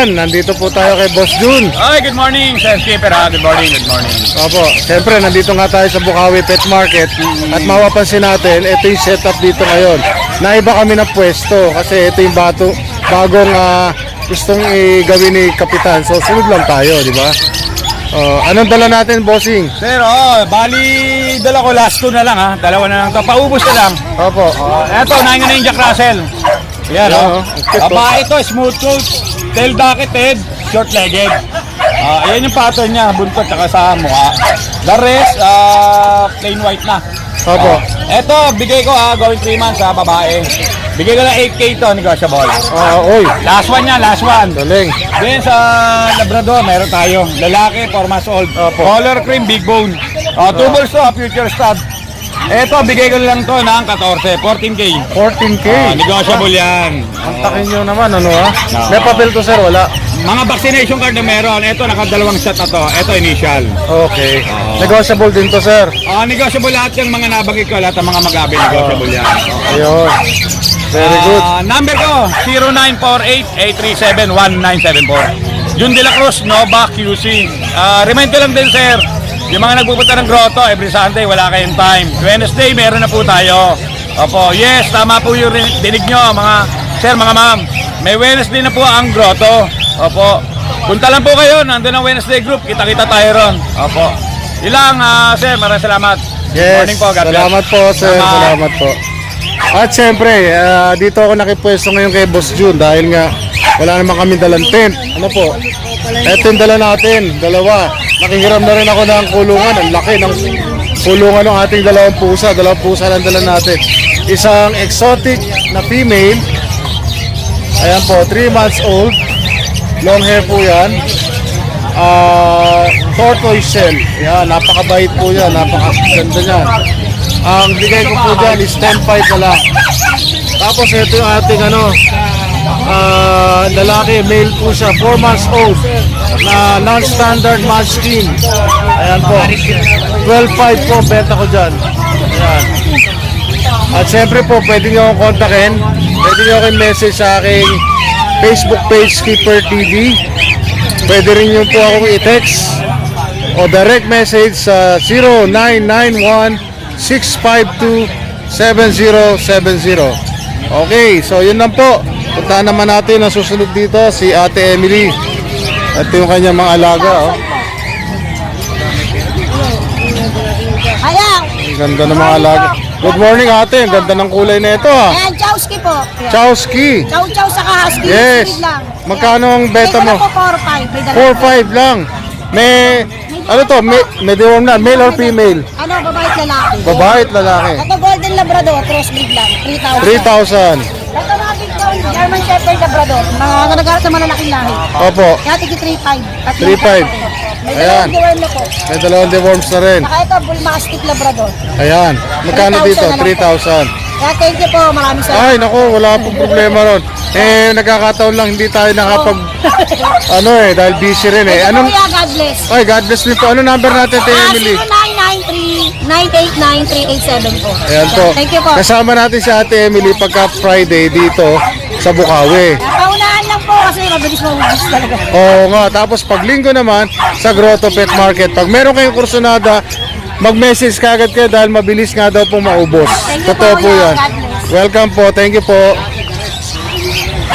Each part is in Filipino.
Ayan, nandito po tayo kay Boss Jun. Hi, good morning, Sir Skipper ha. Good morning, good morning. Opo, siyempre nandito nga tayo sa Bukawi Pet Market. At mapapansin natin, ito yung setup dito ngayon. Naiba kami ng pwesto kasi ito yung bagong gustong gawin ni Kapitan. So sunod lang tayo, di ba? Anong dala natin, bossing? Sir, bali, dala ko last two na lang ha. Dalawa na lang to. Paubos na lang. Opo. Eto, nahin ko na yung Jack Russell. Yan, babae ito, smooth coat, tail docketed, short legged. Ayan yung pattern niya, buntot tsaka sa mukha. The rest, plain white na. Opo. Eto, bigay ko going 3 months ha, babae. Bigay ko na 8K to, negotiable. Oy. Last one yan, last one. Galing. Then sa Labrador, meron tayo. Lalaki, 4 months old. Color cream, big bone. 2 balls to, future stud. Eto, bigay ko lang to ng 14, 14K. 14K. Negotiable yan. Ang takin nyo naman, ano ha? May papel to, sir, wala. Mga vaccination card na meron. Eto, nakadalawang shot na to. Eto, initial. Okay. Negotiable din to, sir. Negotiable lahat yung mga nabagay ko. Lahat ng mga mag-abi, negotiable yan. Ayun. Very good. Number ko, 0948-837-1974. Jun De La Cruz, Nova QC. Remind ko lang din, sir. Yung mga nagpupunta ng grotto, every Sunday, wala kayong time. Wednesday, meron na po tayo. Opo, yes, tama po yung dinig nyo, mga sir, mga ma'am. May Wednesday na po ang grotto. Opo, punta lang po kayo, nandun ang Wednesday group, kita-kita tayo ron. Opo, ilang, sir, maraming salamat. Yes, morning po, God bless. salamat po, sir. Salamat po. At syempre, dito ako nakipwesto ngayon kay Boss Jun dahil nga wala naman kami dalang tent. Ano po? Ito yung dala natin, dalawa. Nakihiram na rin ako ng kulungan. Ang laki ng kulungan ng ating dalawang pusa. Dalawang pusa lang dala natin. Isang exotic na female. Ayan po, 3 months old. Long hair po yan. Tortoise shell. Yan, napakabait po yan. Napakaganda niyan. Ang bigay ko po dyan is 10.5 na lang. Tapos ito yung ating lalaki, male po siya, 4 months old na non-standard munchkin. Ayan po, 12.5 po benta ko dyan. Ayan. At syempre po, pwede nyo akong kontakin. Pwede nyo akong message sa aking Facebook page, Skipper TV. Pwede rin nyo po akong i-text o direct message sa 0991-652-7070. Okay, so yun lang po. Puntahan naman natin ang susunod dito, si Ate Emily. At yung kanyang mga alaga. Ang ganda ng mga alaga. Good morning, ate. Ang ganda ng kulay na ito ha. Ayan, Chowski po. Chowski. Chow-chow sa husky. Yes. Speed lang. Magkano ang beta mo? Bigay ko na po 4-5. 4-5 lang. May, ano to? May deworm na. Male or female? Ano, babae at lalaki. Babae at lalaki. Ito Golden Labrador, crossbreed lang. 3,000. 3,000. Ito mga big down, German Shepherd Labrador. Mga nagagarap sa malalaking lahi. Opo. Kaya tigi 3,500. 3,500. May Ayan. dalawang deworm na po. May dalawang deworms na rin. Saka ito, Bull Mastiff Labrador. Ayan. Magkano 3,000 dito? na lang po. 3,000. Kaya thank you po, maraming salamat. Ay, naku, wala pong problema ron. Nagkakataon lang hindi tayo nakapag dahil busy rin eh. Anong? Anong God bless. Ay, God bless me po. Ano number natin, Ate Emily? 0993-989-3874 po. Ayan po. Thank you po. Kasama natin si Ate Emily pagka Friday dito sa Bukawi. Paunahan lang po kasi mabilis mawagis talaga. Oo nga, tapos pag linggo naman sa Grotto Pet Market. Pag meron kayong kursunada, mag-message kagad kayo dahil mabilis nga daw pong maubos. Thank you Totoo po, po yan. God bless. Welcome po, thank you po.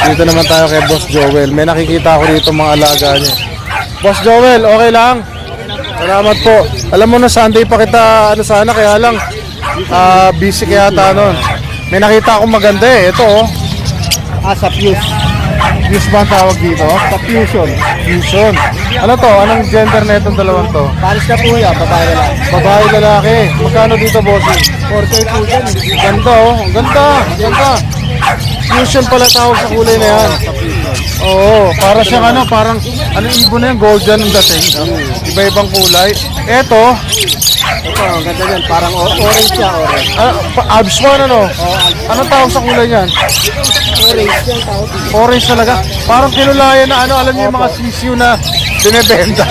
Dito naman tayo kay Boss Joel. May nakikita ako dito mga alaga niya. Boss Joel, okay lang? Salamat po. Alam mo na Sunday pa kita sana kaya lang busy kaya nun. May nakita akong maganda eh. Ito oh. Sa Fuse. Fuse ba ang tawag dito? Sa Fusion. Fusion. Ano to? Anong gender na itong dalawang to? Paris na po yan, babae na lang. Babae, lalaki. Magkano dito, bossing? 4K po yan. Ganda oh. Ang ganda. Ganda. Fusion pala tawag sa kulay na yan. Oo. Para siyang parang ibon na yan? Golden ang dating. Iba-ibang kulay. Eto. Ito, ang ganda yan. Parang orange siya, orange. Abswan Anong tawag sa kulay niyan? Orange yung tawag. Orange talaga. Parang kinulayan na alam niyo yung mga sisiu na Binibenta.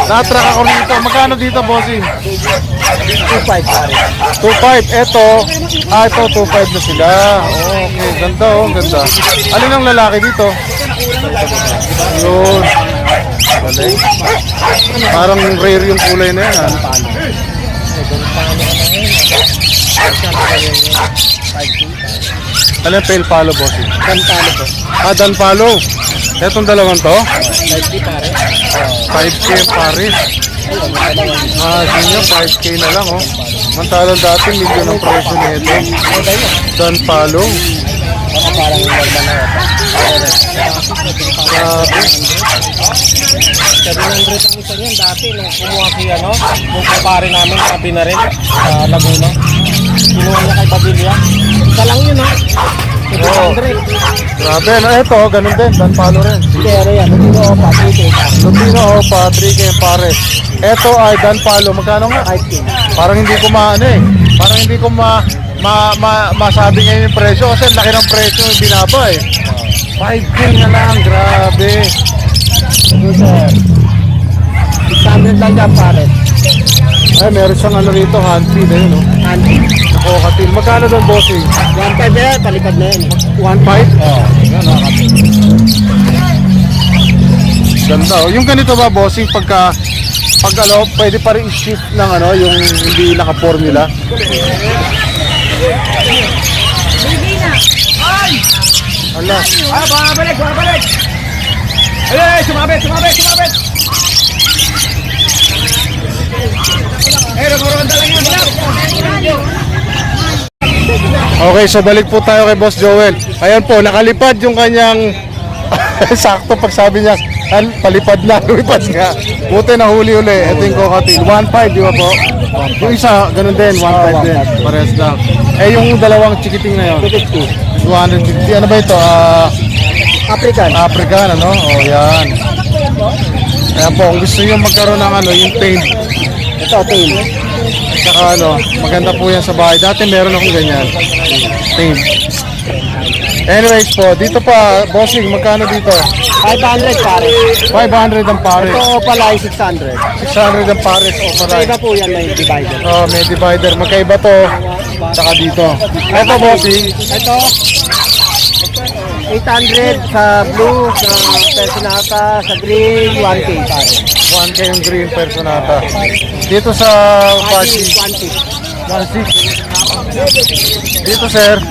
Natrack ako rito. Magkano dito, bossing? 2.5 pare. 2.5. Ito, ito 2.5 na sila. Okay, ganda oh, ganda. Alin ang lalaki dito? Yun. Galing. Parang rare yung kulay na yan, ha? Alin pale palo, bossing? Kantano po. Dan palo. Etong dalawang to? 5K pare. 5K ang pares. Yun 5K na lang, oh. Mantalang dati, milyon ang presyo nito. Dan palo. Baka parang normal na yata. Grabe. 700 ang isa niyan dati nung kumuha si ano, nung kumpare namin na Binarin sa Laguna. Kinuha niya kay Padilla. Isa lang yun ha. 700. Grabe, no? Ito, ganun din. Dan palo rin. Pero yan, Lutino o Patrick. Lutino o Patrick and Pares. Ito ay dan palo. Magkano nga? 5K. Parang hindi ko maano eh. Parang hindi ko masabi ngayon yung presyo kasi ang laki ng presyo yung binaba eh. 5K na lang, grabe. Good sir. 600 lang dyan pare. Ay, meron siyang ano rito, hand feed eh, no? Andy. Nakokatil. Magkano doon, bossing? 1.5 na yan, palipad na yan. 1.5? Oo. Yan nakakapit. Ganda oh. Yung ganito ba, bossing, pag ano, pwede pa rin i-shift ng ano, yung hindi naka-formula? Ala. Bumabalik! Ay, sumabit! Nagmurunda lang yan. Okay, so balik po tayo kay Boss Joel. Ayan po, nakalipad yung kanyang sakto pag sabi niya, palipad na, lumipad nga. Buti na huli-uli. Ito yung cockatiel. 1.5, di ba po? Yung isa, ganun din, 1.5 din. Parehas lang. Eh, yung dalawang chikiting na yun. 250. 250. Ano ba ito? African. African, ano? O, yan. Ayan po, kung gusto nyo magkaroon ng ano, yung paint. Ito, tail. Saka ano, maganda po yan sa bahay. Dati meron akong ganyan. Paint. Anyways po, dito pa, bossing, magkano dito? 500 pare. 500 ang pares. Ito pala ay 600. 600 ang pares o Sa pares. iba po yan may divider. Oh, may divider. Magkaiba to. Saka dito. Ito, bossing. Ito, 800 sa blue, sa personata, sa green, 1K pare. 1K yung green personata. Dito sa party, 1.6. Dito, sir.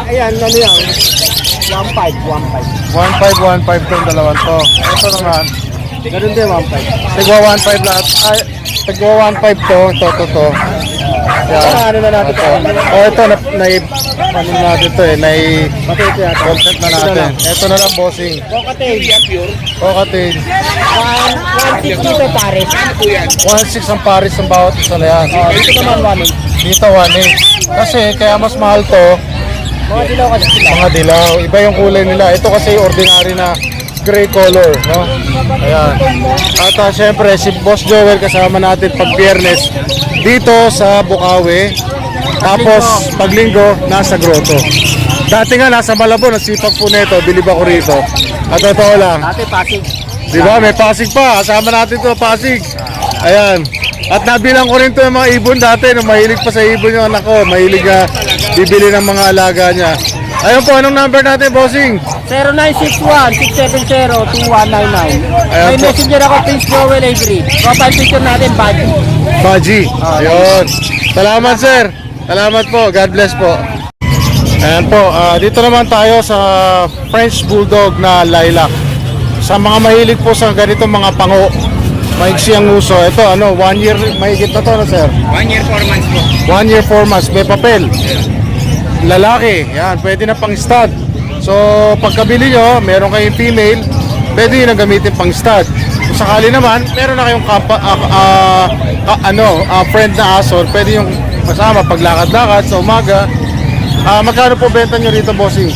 Ayan, ano yan? 1.5. 1.5 tong dalawang to. Ito naman. Ganun din, 1.5. Tigwa 1.5 lahat. Ay, tigwa 1.5 to. Ito. Yan. Ano na natin Ito. Oh, ito. Ano natin to eh. Bakit ito yata? Content na natin. Ito na lang, bossing. Cocktail, pure. Cocktail. 150 to pare. 1.6 ang pares ng bawat isa na yan. Dito naman 1.8. Dito 1.8. Kasi kaya mas mahal to, Mga dilaw kasi sila. mga dilaw. Iba yung kulay nila. Ito kasi ordinary na gray color, no? Ayan. At syempre si Boss Joel kasama natin pag Biyernes dito sa Bukawi. Tapos pag Linggo nasa Grotto. Dati nga nasa Malabon, nasipag po nito, bilib ako rito. At totoo lang, Dati Pasig. di ba? May Pasig pa. Kasama natin to Pasig. Ayan. At nabilang ko rin to yung mga ibon dati. Nung mahilig pa sa ibon yung anak ko. Mahilig bibili ng mga alaga niya. Ayun po, anong number natin, bossing? 0961-670-2199. May po. messenger ako, Prince Joel Avery. Profile picture natin, buddy. Baji. Ayun. Salamat, sir. Salamat po. God bless po. Ayan po. Dito naman tayo sa French Bulldog na lilac. Sa mga mahilig po sa ganitong mga pango, maiksi ang uso. Ito, 1 year, mahigit na to na, sir. 1 year, 4 months po. 1 year, 4 months. May papel. Lalaki. Yan. Pwede na pang stud. So, pagkabili nyo, meron kayong female, pwede yun ang gamitin pang stud. Kung sakali naman, meron na kayong friend na aso, pwede yung kasama paglakad-lakad sa umaga. Magkano po benta nyo rito, bossing?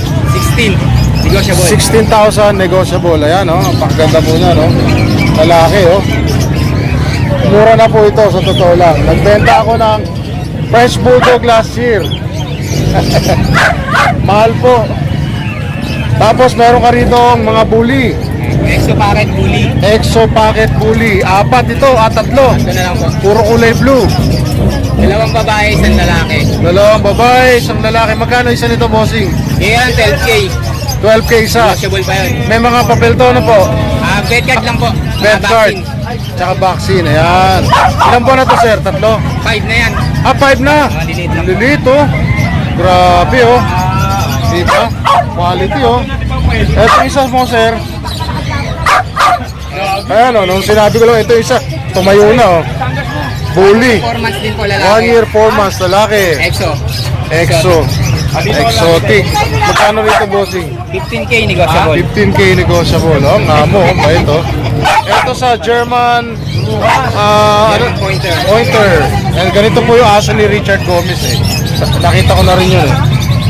16. Negotiable. 16,000 negotiable. Ayan, oh. Ang pakaganda po na, no? Lalaki, oh. Mura na po ito, sa totoo lang. Nagbenta ako ng French Bulldog last year. Mahal po. Tapos meron ka rito mga bully. Exo pare. Packet Bully. Exo Packet Bully. Apat ito, tatlo. Ito na lang po. Puro kulay blue. Dalawang babae, isang lalaki. Dalawang babae, isang lalaki. Magkano isa nito, bossing? Yan, 12K. 12K isa. Negotiable pa yun. May mga papel to na po. Bed card lang po. Bed card. Tsaka vaccine, ayan. Ilan po na to, sir? Tatlo? 5 na yan. 5 na. Maliliit lang. Lilito. Grabe, oh. Diba? Quality, oh. Ito isa mo, sir. Ayan, oh. Nung sinabi ko lang, ito isa. Tumayo na, oh. Bully. 4 months din po 1 lalaki. year, 4 months, lalaki. EXO. Exo. Exotic. Magkano rito, bossing? 15K negotiable. 15K negotiable. Oh, nga mo, ba ito? Ito sa German Pointer. Pointer. And ganito po yung aso ni Richard Gomez eh. Nakita ko na rin yun eh.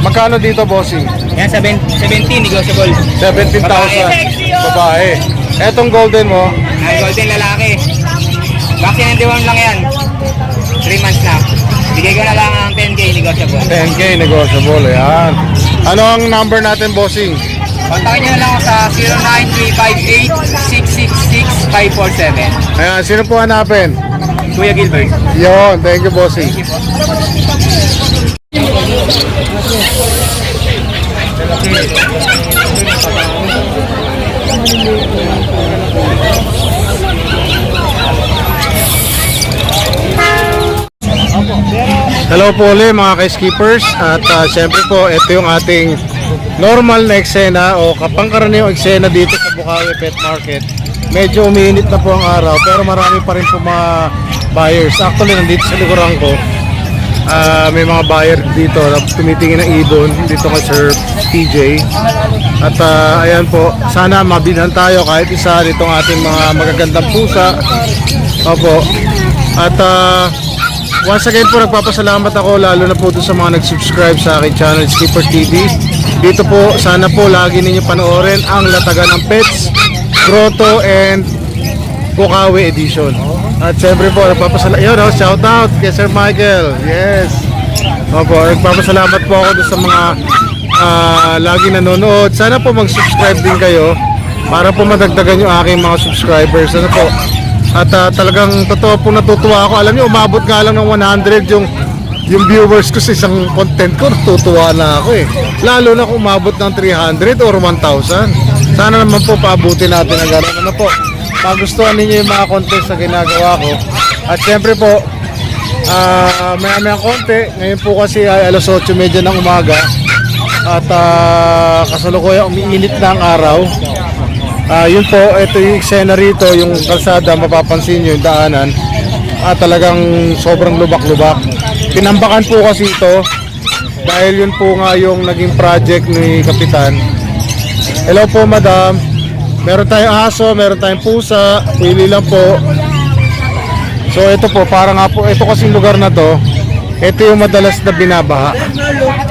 Magkano dito, bossing? Yan, 17 negotiable. 17,000. Babae. Etong golden mo, Golden lalaki. Vaccine and deworm lang yan. 3 months na. Bigay ko na lang ang 10K negotiable. 10K negotiable. Ayan. Ano ang number natin, bossing? Kontakin nyo na lang ako sa 09358-666-547. Ayan, sino po hanapin? Kuya Gilbert. Yon, thank you, bossing. Hello po ulit mga ka-skippers at syempre po ito yung ating normal na eksena o kapangkaraniwang eksena dito sa Bukawi Pet Market. Medyo umiinit na po ang araw pero marami pa rin po mga buyers. Actually nandito sa likuran ko may mga buyer dito na tumitingin ng ibon dito kay Sir TJ at ayan po, sana mabilhan tayo kahit isa ditong ating mga magagandang pusa. Opo. At once again po nagpapasalamat ako lalo na po doon sa mga nag-subscribe sa aking channel Skipper TV. Dito po sana po lagi ninyo panoorin ang Latagan ng Pets, Grotto and Bukawi edition. At siyempre po nagpapasalamat, yun oh, shout out kay Sir Michael. Yes. Opo, nagpapasalamat po ako doon sa mga lagi nanonood. Sana po mag-subscribe din kayo para po madagdagan yung aking mga subscribers. Ano po? At talagang totoo po natutuwa ako. Alam niyo, umabot nga lang ng 100 yung viewers ko sa isang content ko. Natutuwa na ako eh. Lalo na kung umabot ng 300 or 1,000. Sana naman po paabutin natin ang gano'n. Ano po? Magustuhan ninyo yung mga content na ginagawa ko. At syempre po, maya-maya konti. Ngayon po kasi ay alas 8:30 ng umaga. At kasalukuyan umiinit na ang araw. Yun po, ito yung eksena rito, yung kalsada, mapapansin nyo yung daanan. Talagang sobrang lubak-lubak. Pinambakan po kasi ito dahil yun po nga yung naging project ni Kapitan. Hello po, madam. Meron tayong aso, meron tayong pusa, pili lang po. So ito po, para nga po, ito kasing lugar na to, ito yung madalas na binabaha.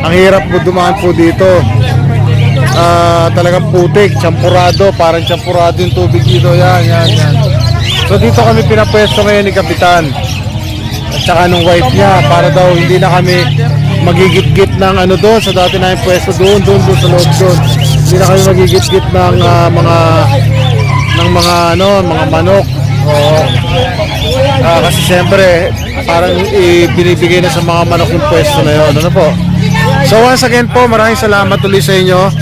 Ang hirap po dumaan po dito. Talagang putik, champurado, parang champurado yung tubig dito. Yan. So dito kami pinapwesto ngayon ni Kapitan at saka nung wife niya para daw hindi na kami magigit-git ng ano doon sa dati na yung pwesto doon sa loob doon. Hindi na kami magigit-git ng mga manok. Kasi siyempre parang binibigay na sa mga manok yung pwesto na yun. Ano po? So once again po, maraming salamat ulit sa inyo.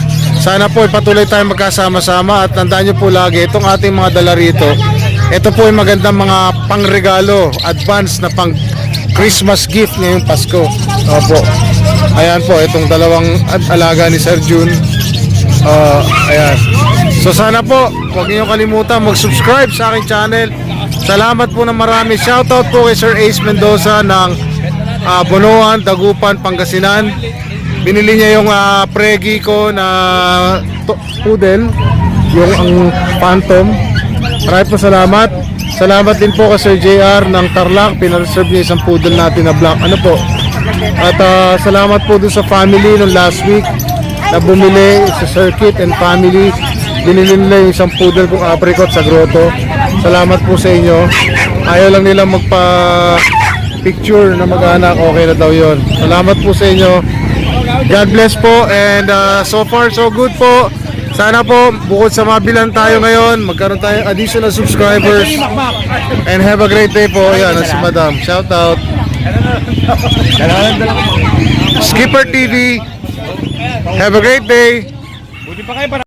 Sana po ipatuloy tayong magkasama-sama at tandaan nyo po lagi itong ating mga dala rito. Ito po yung magandang mga pangregalo, advance na pang Christmas gift ngayong Pasko. Opo. Ayan po, itong dalawang alaga ni Sir June. Ayan. So sana po, huwag niyo kalimutan mag-subscribe sa aking channel. Salamat po na marami. Shoutout po kay Sir Ace Mendoza ng Bonoan, Dagupan, Pangasinan. Binili niya yung pregi ko na poodle, yung ang phantom. Maraming po salamat. Salamat din po kay Sir JR ng Tarlac. Pinareserve niya isang poodle natin na black. Ano po? At salamat po dun sa family nung last week na bumili sa Circuit and family. Binili nila yung isang poodle kong apricot sa Grotto. Salamat po sa inyo. Ayaw lang nila magpa-picture na mag-anak. Okay na daw yun. Salamat po sa inyo. God bless po and so far so good po. Sana po, bukod sa mabilan tayo ngayon, magkaroon tayo additional subscribers. And have a great day po. Yan, si Madam. Shout out. Skipper TV. Have a great day. Buti pa kayo para